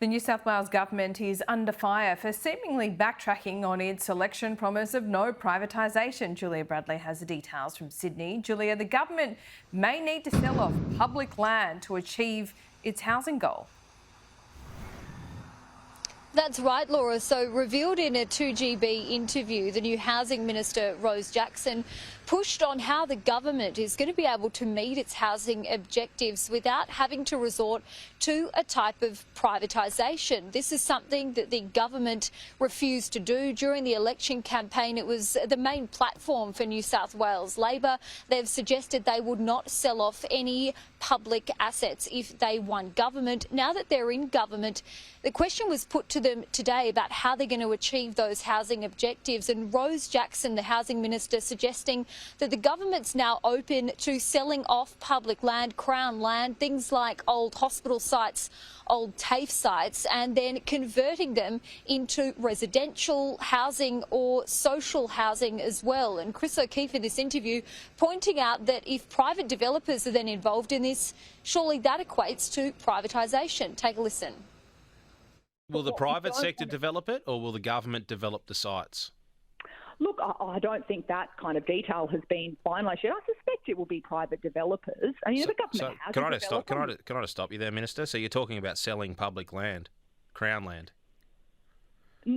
The New South Wales government is under fire for seemingly backtracking on its election promise of no privatisation. Julia Bradley has the details from Sydney. Julia, the government may need to sell off public land to achieve its housing goal. That's right, Laura. So revealed in a 2GB interview, the new Housing Minister, Rose Jackson, pushed on how the government is going to be able to meet its housing objectives without having to resort to a type of privatisation. This is something that the government refused to do during the election campaign. It was the main platform for New South Wales Labor. They've suggested they would not sell off any public assets if they won government. Now that they're in government, the question was put to them today about how they're going to achieve those housing objectives, and Rose Jackson, the Housing Minister, suggesting that the government's now open to selling off public land, Crown land, things like old hospital sites, old TAFE sites, and then converting them into residential housing or social housing as well. And Chris O'Keefe in this interview pointing out that if private developers are then involved in this, surely that equates to privatisation. Take a listen. Will the private sector develop it, or will the government develop the sites? Look, I don't think that kind of detail has been finalised yet. I suspect it will be private developers. I mean, the government has can I just stop you there, Minister? So you're talking about selling public land, Crown land?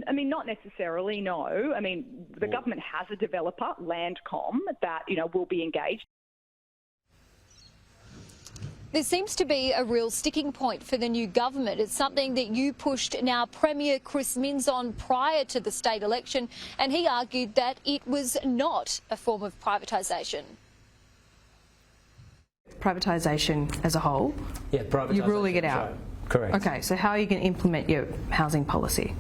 I mean, not necessarily, no. I mean, the government has a developer, Landcom, that, will be engaged. There seems to be a real sticking point for the new government. It's something that you pushed now Premier Chris Minns on prior to the state election, and he argued that it was not a form of privatisation. Privatisation as a whole? Yeah, privatisation. You're ruling it out? Right. Correct. Okay, so how are you going to implement your housing policy?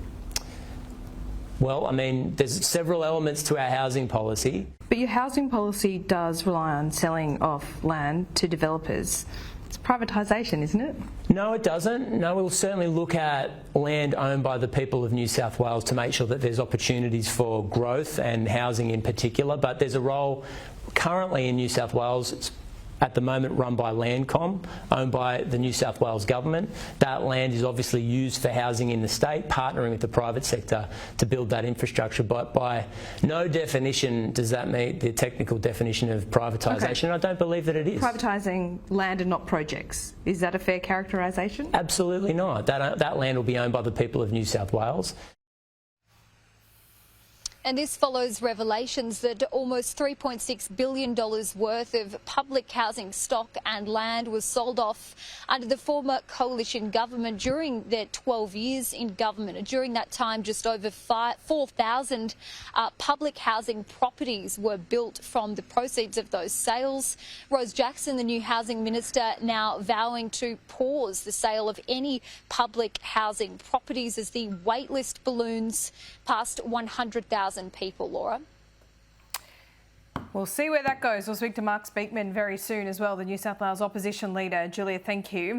Well, I mean, there's several elements to our housing policy. But your housing policy does rely on selling off land to developers. It's privatisation, isn't it? No, it doesn't. No, we'll certainly look at land owned by the people of New South Wales to make sure that there's opportunities for growth and housing in particular. But there's a role currently in New South Wales, it's at the moment run by Landcom, owned by the New South Wales government. That land is obviously used for housing in the state, partnering with the private sector to build that infrastructure. But by no definition does that meet the technical definition of privatisation. Okay. I don't believe that it is. Privatising land and not projects. Is that a fair characterisation? Absolutely not. That land will be owned by the people of New South Wales. And this follows revelations that almost $3.6 billion worth of public housing stock and land was sold off under the former coalition government during their 12 years in government. And during that time, just over 4,000 public housing properties were built from the proceeds of those sales. Rose Jackson, the new housing minister, now vowing to pause the sale of any public housing properties as the waitlist balloons past 100,000 people, Laura. We'll see where that goes. We'll speak to Mark Speakman very soon as well, the New South Wales opposition leader. Julia, thank you.